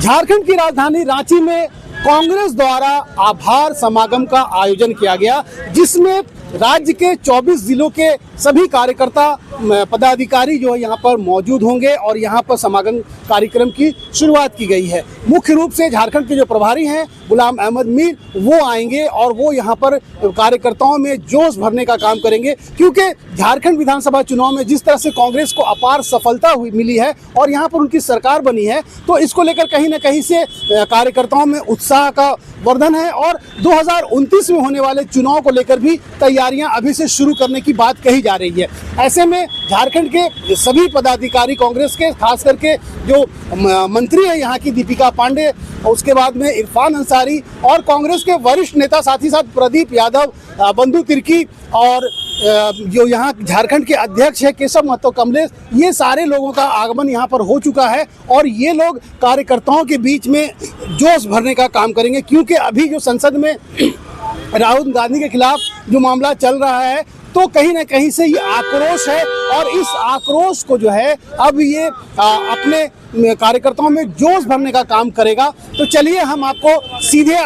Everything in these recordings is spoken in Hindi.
झारखंड की राजधानी रांची में कांग्रेस द्वारा आभार समागम का आयोजन किया गया, जिसमें राज्य के 24 जिलों के सभी कार्यकर्ता पदाधिकारी जो है यहाँ पर मौजूद होंगे और यहाँ पर समागम कार्यक्रम की शुरुआत की गई है। मुख्य रूप से झारखंड के जो प्रभारी हैं गुलाम अहमद मीर वो आएंगे और वो यहाँ पर कार्यकर्ताओं में जोश भरने का काम करेंगे, क्योंकि झारखंड विधानसभा चुनाव में जिस तरह से कांग्रेस को अपार सफलता मिली है और यहाँ पर उनकी सरकार बनी है, तो इसको लेकर कहीं ना कहीं से कार्यकर्ताओं में उत्साह का वर्धन है और 2029 में होने वाले चुनाव को लेकर भी तैयारियां अभी से शुरू करने की बात कही जा रही है। ऐसे में झारखंड के सभी पदाधिकारी कांग्रेस के, खास करके जो मंत्री है यहाँ की दीपिका पांडे, उसके बाद में इरफान अंसारी और कांग्रेस के वरिष्ठ नेता साथ ही साथ प्रदीप यादव, बंधु तिर्की और जो यहाँ झारखंड के अध्यक्ष है केशव महतो कमलेश, ये सारे लोगों का आगमन यहाँ पर हो चुका है और ये लोग कार्यकर्ताओं के बीच में जोश भरने का काम करेंगे, क्योंकि अभी जो संसद में राहुल गांधी के खिलाफ जो मामला चल रहा है तो कहीं ना कहीं से ये आक्रोश है और इस आक्रोश को जो है अब ये अपने कार्यकर्ताओं में जोश भरने का काम करेगा। तो चलिए हम आपको सीधे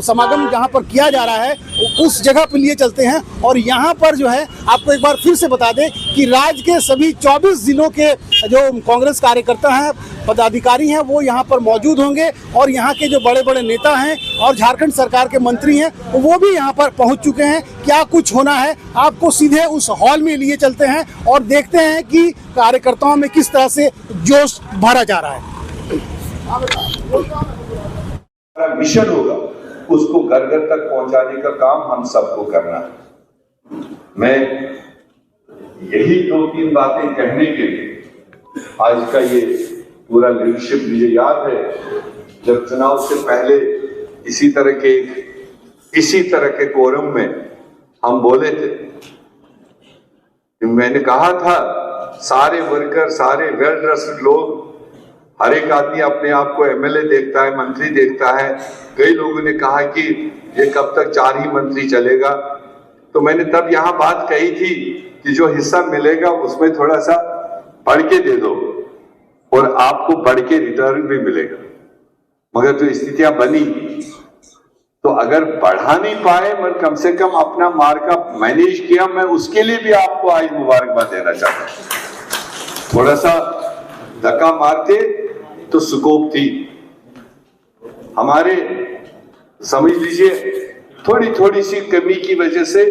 समागम जहां पर किया जा रहा है उस जगह पर लिए चलते हैं और यहां पर जो है आपको एक बार फिर से बता दें कि राज्य के सभी 24 जिलों के जो कांग्रेस कार्यकर्ता हैं, पदाधिकारी हैं, वो यहाँ पर मौजूद होंगे और यहाँ के जो बड़े बड़े नेता हैं और झारखंड सरकार के मंत्री हैं वो भी यहाँ पर पहुँच चुके हैं। क्या कुछ होना है आपको सीधे उस हॉल में लिए चलते हैं और देखते हैं कि कार्यकर्ताओं में किस तरह से जोश भरा जा रहा है। मिशन होगा उसको घर घर तक पहुंचाने का काम हम सबको करना है। मैं यही 2-3 बातें कहने के लिए आज का ये पूरा लीडरशिप मुझे याद है जब चुनाव से पहले इसी तरह के कोरम में हम बोले थे, मैंने कहा था सारे वर्कर, सारे वेल ड्रेस्ड लोग, हर एक आदमी अपने आप को एमएलए देखता है, मंत्री देखता है। कई लोगों ने कहा कि ये कब तक 4 ही मंत्री चलेगा, तो मैंने तब यहाँ बात कही थी कि जो हिस्सा मिलेगा उसमें थोड़ा सा बढ़ के दे दो और आपको बढ़ के रिटर्न भी मिलेगा। मगर जो स्थितियां बनी तो अगर बढ़ा नहीं पाए मगर कम से कम अपना मार्का मैनेज किया, मैं उसके लिए भी आपको आज मुबारकबाद देना चाहता हूं। थोड़ा सा धक्का मारते तो स्कोप थी हमारे, समझ लीजिए थोड़ी सी कमी की वजह से,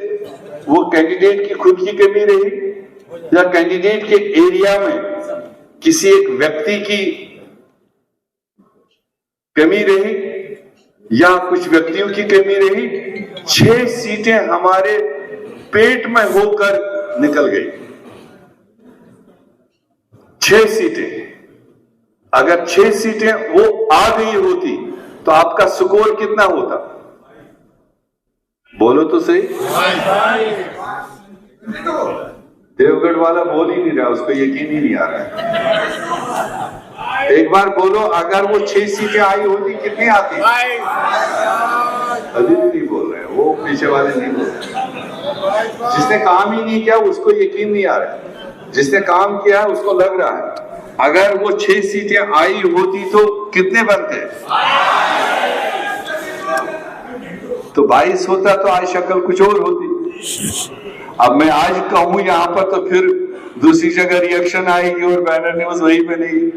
वो कैंडिडेट की खुद की कमी रही या कैंडिडेट के एरिया में किसी एक व्यक्ति की कमी रही या कुछ व्यक्तियों की कमी रही। 6 सीटें हमारे पेट में होकर निकल गई। 6 सीटें, अगर 6 सीटें वो आ गई होती तो आपका स्कोर कितना होता? बोलो तो सही। देवगढ़ वाला बोल ही नहीं रहा, उसको यकीन ही नहीं आ रहा है। एक बार बोलो, अगर वो 6 सीटें आई होती कितनी आती? अभी भी नहीं बोल रहे, वो पीछे वाले नहीं बोल रहे। जिसने काम ही नहीं किया उसको यकीन नहीं आ रहा, जिसने काम किया है उसको लग रहा है। अगर वो 6 सीटें आई होती तो कितने बनते? तो 22 होता तो आज शक्ल कुछ और होती। अब मैं आज कहूं यहां पर तो फिर दूसरी जगह रिएक्शन आएगी और बैनर न्यूज वही बनेगी।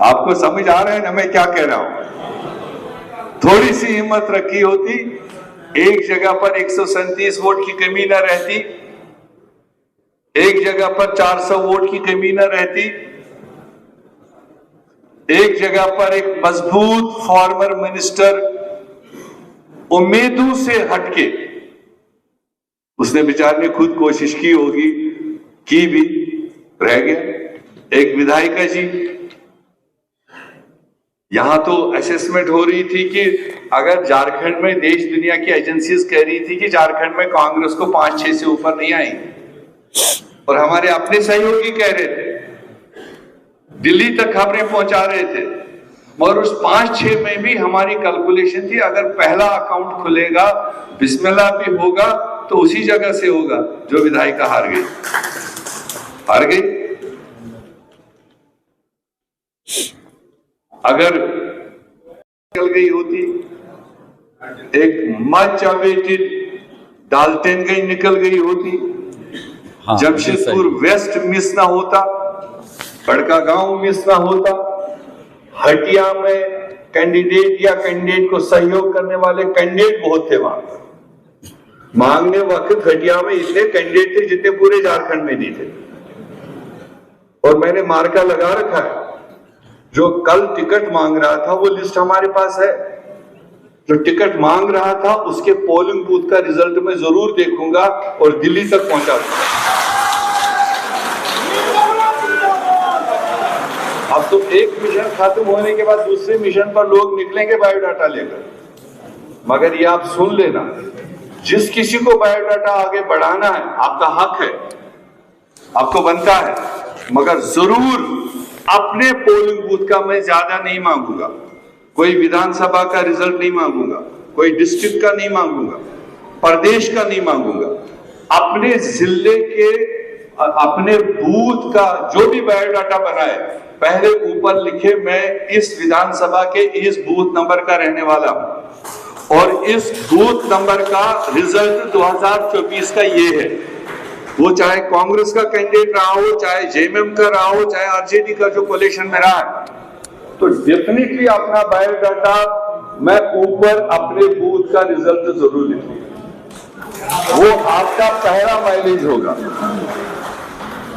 आपको समझ आ रहा है ना मैं क्या कह रहा हूं? थोड़ी सी हिम्मत रखी होती, एक जगह पर 137 वोट की कमी न रहती, एक जगह पर 400 वोट की कमी न रहती, एक जगह पर एक मजबूत फॉर्मर मिनिस्टर उम्मीदों से हटके, उसने बेचारे ने खुद कोशिश की होगी, की भी रह गया। एक विधायिका जी, यहां तो असेसमेंट हो रही थी कि अगर झारखंड में, देश दुनिया की एजेंसीज कह रही थी कि झारखंड में कांग्रेस को 5-6 से ऊपर नहीं आएंगे और हमारे अपने सहयोगी कह रहे थे, दिल्ली तक खबरें पहुंचा रहे थे, मगर उस 5-6 में भी हमारी कैलकुलेशन थी अगर पहला अकाउंट खुलेगा, बिस्मिल्लाह भी होगा तो उसी जगह से होगा जो विधायिका हार गई। अगर निकल गई होती, एक मच अवेटेड डाल्टनगंज निकल गई होती, जमशेदपुर वेस्ट मिस ना होता, बड़का गांव मिस ना होता, हटिया में कैंडिडेट या कैंडिडेट को सहयोग करने वाले कैंडिडेट बहुत थे वहां। मांगने वक्त हटिया में इतने कैंडिडेट थे जितने पूरे झारखंड में नहीं थे। और मैंने मार्का लगा रखा है, जो कल टिकट मांग रहा था वो लिस्ट हमारे पास है। जो टिकट मांग रहा था उसके पोलिंग बूथ का रिजल्ट मैं जरूर देखूंगा और दिल्ली तक पहुंचा दूंगा। अब तो एक मिशन खत्म होने के बाद दूसरे मिशन पर लोग निकलेंगे बायोडाटा लेकर, मगर ये आप सुन लेना, जिस किसी को बायोडाटा आगे बढ़ाना है आपका हक है, आपको बनता है, मगर जरूर अपने पोलिंग बूथ का मैं ज्यादा नहीं मांगूंगा, कोई विधानसभा का रिजल्ट नहीं मांगूंगा, कोई डिस्ट्रिक्ट का नहीं मांगूंगा, प्रदेश का नहीं मांगूंगा, अपने जिले के अपने बूथ का जो भी बायोडाटा बनाए पहले ऊपर लिखे मैं इस विधानसभा के इस बूथ नंबर का रहने वाला हूं और इस बूथ नंबर का रिजल्ट 2024 का ये है। वो चाहे कांग्रेस का कैंडिडेट रहा हो, चाहे जेएमएम का रहा हो, चाहे आरजेडी का जो कोलिशन में रहा है, तो डेफिनेटली अपना बायोडाटा मैं ऊपर अपने बूथ का रिजल्ट जरूर लिखूंगा, वो आपका पहला माइलेज होगा।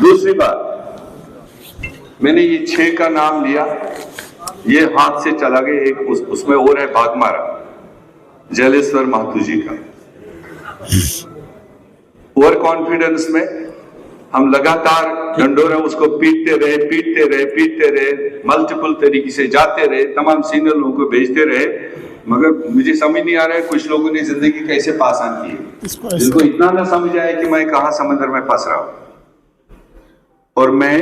दूसरी बात, मैंने ये 6 का नाम लिया, ये हाथ से चला गया, एक उसमें और है बागमारा, जलेश्वर महतो जी का। ओवर कॉन्फिडेंस में हम लगातार ढंडोरा उसको पीटते रहे, मल्टीपल तरीके से जाते रहे, तमाम सीनियर लोगों को भेजते रहे, मगर मुझे समझ नहीं आ रहा है कुछ लोगों ने जिंदगी कैसे पासान की है, जिनको इतना ना समझ आए कि मैं कहां समंदर में फंस रहा हूं। और मैं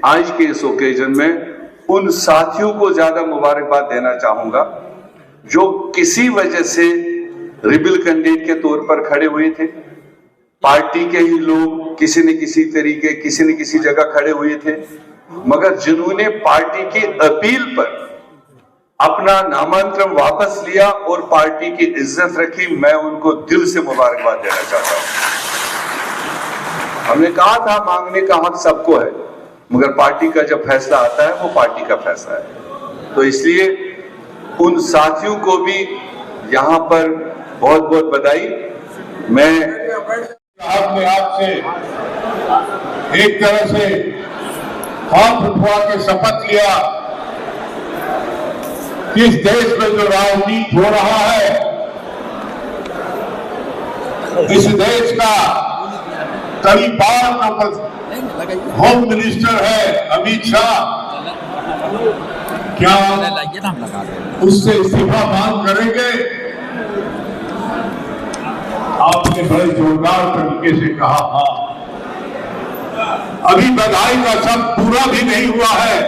आज के इस ओकेजन में उन साथियों को ज्यादा मुबारकबाद देना चाहूंगा जो किसी वजह से रिबेल कैंडिडेट के तौर पर खड़े हुए थे। पार्टी के ही लोग किसी न किसी तरीके किसी न किसी जगह खड़े हुए थे, मगर जिन्होंने पार्टी की अपील पर अपना नामांकन वापस लिया और पार्टी की इज्जत रखी, मैं उनको दिल से मुबारकबाद देना चाहता हूं। हमने कहा था मांगने का हक सबको है, मगर पार्टी का जब फैसला आता है वो पार्टी का फैसला है। तो इसलिए उन साथियों को भी यहाँ पर बहुत बहुत बधाई। मैं आपने आपसे एक तरह से हाथ उठवा के शपथ लिया कि इस देश में जो राजनीति हो रहा है, इस देश का करीब 12 होम मिनिस्टर है अमित शाह, क्या उससे इस्तीफा मांग करेंगे? आपने बड़े जोरदार तरीके से कहा हाँ। अभी बधाई का सब पूरा भी नहीं हुआ है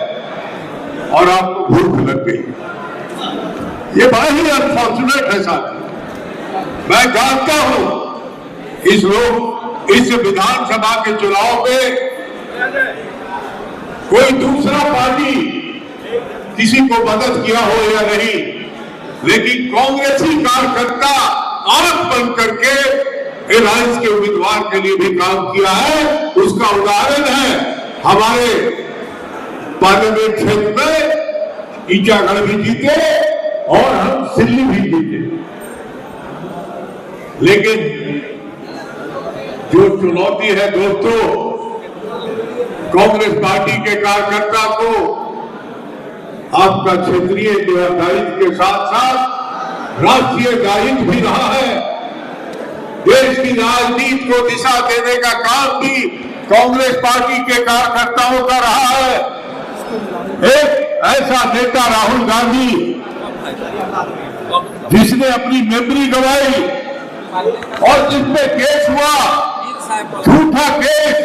और आपको भूख लग गई। ये बड़ा ही अनफॉर्चुनेट है साथी। मैं जानता हूं इस विधानसभा के चुनाव में कोई दूसरा पार्टी किसी को मदद किया हो या नहीं, लेकिन कांग्रेसी कार्यकर्ता आंख बंद करके रिलायंस के उम्मीदवार के लिए भी काम किया है। उसका उदाहरण है हमारे पार्लियामेंट क्षेत्र में ईचागढ़ भी जीते और हम सिल्ली भी जीते। लेकिन जो चुनौती है दोस्तों, कांग्रेस पार्टी के कार्यकर्ता को आपका क्षेत्रीय दायित्व के साथ साथ राष्ट्रीय दायित्व भी रहा है। देश की राजनीति को दिशा देने का काम भी कांग्रेस पार्टी के कार्यकर्ताओं का रहा है। एक ऐसा नेता राहुल गांधी जिसने अपनी मेमोरी गंवाई और जिसपे केस हुआ, झूठा केस,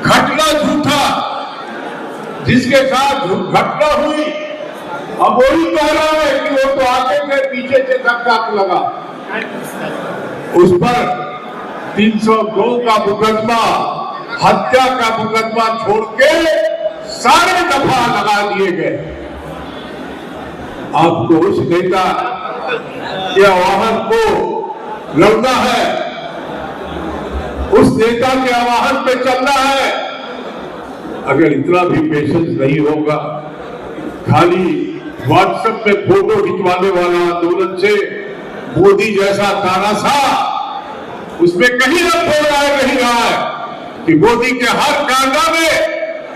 घटना झूठा, जिसके साथ घटना हुई, अब वही कह रहा है कि वो तो आगे से पीछे से धक्का लगा। उस पर 302 का मुकदमा, हत्या का मुकदमा छोड़ के सारे दफा लगा दिए गए। आपको उस नेता के आह्वान को लड़ना है, उस नेता के आह्वान पे चलना है। अगर इतना भी पेशेंस नहीं होगा, खाली व्हाट्सएप में फोटो खिंचवाने वाला आंदोलन से मोदी जैसा तानाशाह उसमें कहीं न बोल रहा है, कहीं रहा है कि मोदी के हर कारनामे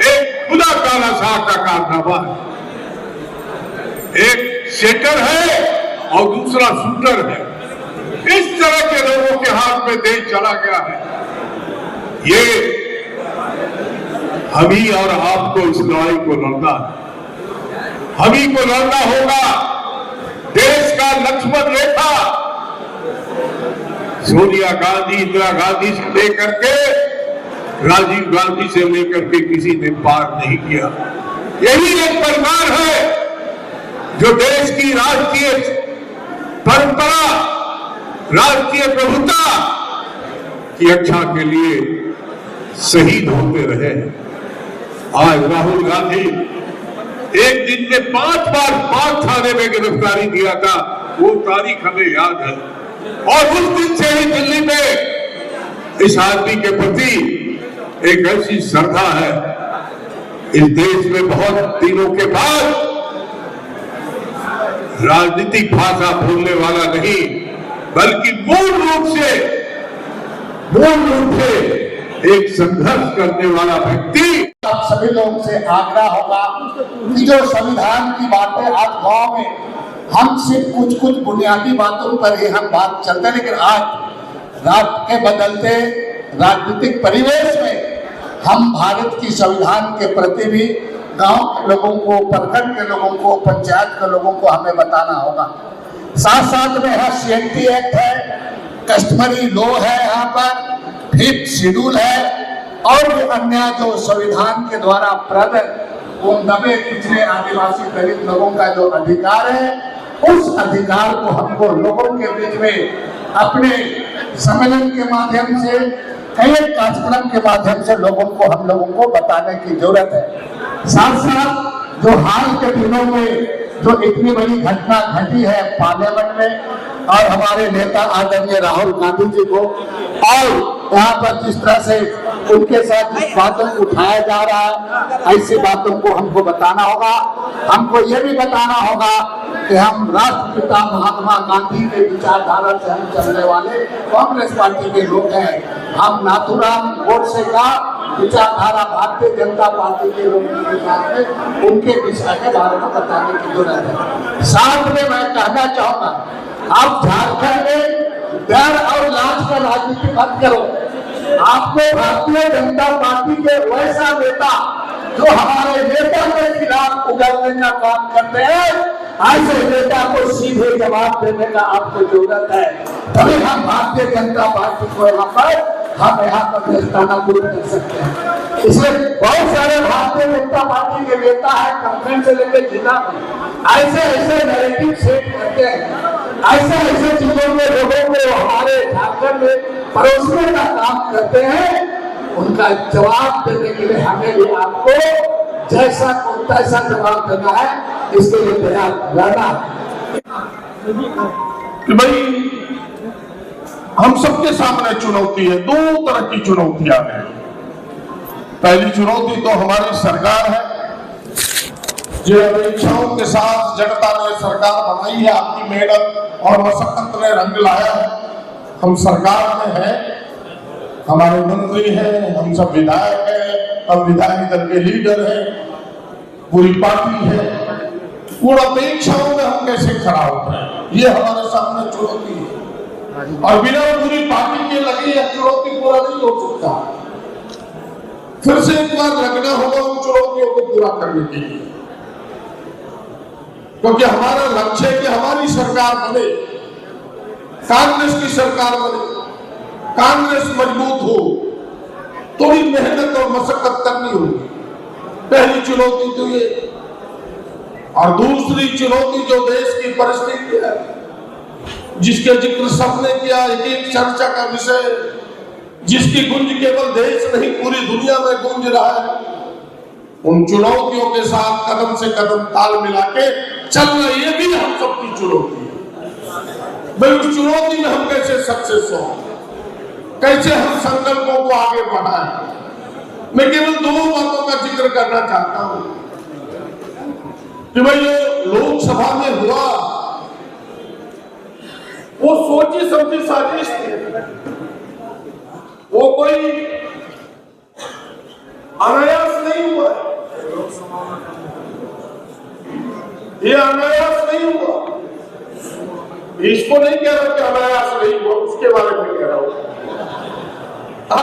एक खुदा तानाशाह का कारनामा है। एक सेटर है और दूसरा शूटर है। इस तरह के लोगों के हाथ में देश चला गया है। ये हम ही और आपको इस लड़ाई को लड़ना है, हम ही को लड़ना होगा। देश का लक्ष्मण रेखा सोनिया गांधी, इंदिरा गांधी से लेकर के राजीव गांधी से लेकर के किसी ने पार नहीं किया। यही एक परिवार है जो देश की राष्ट्रीय परंपरा, राष्ट्रीय प्रभुता की रक्षा के लिए शहीद होते रहे। आज राहुल गांधी एक दिन में 5 बार 5 थाने में गिरफ्तारी दिया था, वो तारीख हमें याद है। और उस दिन से ही दिल्ली में इस आदमी के प्रति एक ऐसी श्रद्धा है। इस देश में बहुत दिनों के बाद राजनीतिक भाषा बोलने वाला नहीं, बल्कि मूल रूप से एक संघर्ष करने वाला व्यक्ति। आप सभी लोगों से आग्रह होगा कि जो संविधान की बातें आज गांव में हम सिर्फ कुछ बुनियादी बातों पर ही हम बात चलते, लेकिन आज रात के बदलते राजनीतिक परिवेश में हम भारत की संविधान के प्रति भी गांव के लोगों को, प्रखंड के लोगों को, पंचायत के लोगों को हमें बताना होगा। साथ साथ में यहाँ CNT एक्ट है, कस्टमरी लॉ है, यहाँ पर 5th शेड्यूल है और भी अन्य जो संविधान के द्वारा प्रदत्त उन दबे पिछड़े आदिवासी दलित लोगों का जो अधिकार है, उस अधिकार को हमको लोगों के बीच में अपने सम्मेलन के माध्यम से, कई कार्यक्रम के माध्यम से हम लोगों को बताने की जरूरत है। साथ साथ जो हाल के दिनों में जो इतनी बड़ी घटना घटी है पार्लियामेंट में और हमारे नेता आदरणीय राहुल गांधी जी को, और यहाँ पर जिस तरह से उनके साथ जिस बातों को उठाया जा रहा है, ऐसी बातों को हमको बताना होगा। हमको ये भी बताना होगा कि हम राष्ट्रपिता महात्मा गांधी के विचारधारा से हम चलने वाले कांग्रेस पार्टी के लोग हैं। हम नाथूराम गोडसे का विचारधारा भारतीय जनता पार्टी के लोगों के साथ में उनके विषय के बारे में बताने की जरूरत है। साथ में मैं कहना चाहूंगा, आप झारखंड में डर और लाज का राजनीति मत करो। आपको भारतीय जनता पार्टी के वैसा नेता जो हमारे नेता के खिलाफ उगलने का काम करते हैं, ऐसे नेता को सीधे जवाब देने का आपको जरूरत है। तभी हम भारतीय जनता पार्टी को यहाँ पर दस्ताना दूर कर सकते हैं। इसलिए बहुत सारे भारतीय जनता पार्टी के नेता है, कंप्लेन से लेकर जिला ऐसे नैरेटिव सेट करते हैं, ऐसे चीजों में लोगों को हमारे झारखंड में परोसने का काम करते हैं। उनका जवाब देने के लिए हमें भी आपको जैसा तैसा जवाब देना है, इसके लिए तैयार रहना कि भाई हम सबके सामने चुनौती है। 2 तरह की चुनौतियां हैं। पहली चुनौती तो हमारी सरकार है, जो अपेक्षाओं के साथ जनता ने सरकार बनाई है, आपकी मेहनत और मशक्कत ने रंग लाया है। हम सरकार में हैं, हमारे मंत्री हैं, हम सब विधायक हैं, हम विधायक दल के लीडर हैं, पूरी पार्टी है। उन अपेक्षाओं में हम कैसे खड़ा होते हैं, ये हमारे सामने चुनौती है। और बिना पूरी पार्टी के लगे यह चुनौती पूरा नहीं हो सकता। फिर से एक बार लगना होगा उन चुनौतियों को पूरा करने के लिए, क्योंकि हमारा लक्ष्य है कि हमारी सरकार बने, कांग्रेस की सरकार बने, कांग्रेस मजबूत हो। थोड़ी मेहनत और मशक्कत करनी होगी। पहली चुनौती तो ये। और दूसरी चुनौती जो देश की परिस्थिति है, जिसके जिक्र सबने किया, एक चर्चा का विषय, जिसकी गूंज केवल देश नहीं पूरी दुनिया में गूंज रहा है, उन चुनौतियों के साथ कदम से कदम ताल मिला के चलना, ये भी हम सबकी चुनौती है। भाई उस चुनौती में हम कैसे सक्सेस हो, कैसे हम संकल्पों को आगे बढ़ाएं। मैं केवल 2 बातों का जिक्र करना चाहता हूं कि भाई ये लोकसभा में हुआ वो सोची समझी साजिश थी, वो कोई अनायास नहीं हुआ, ये अनायास नहीं हुआ। इसको नहीं कह रहा कि अनायास नहीं हुआ, उसके बारे में कह रहा हूं।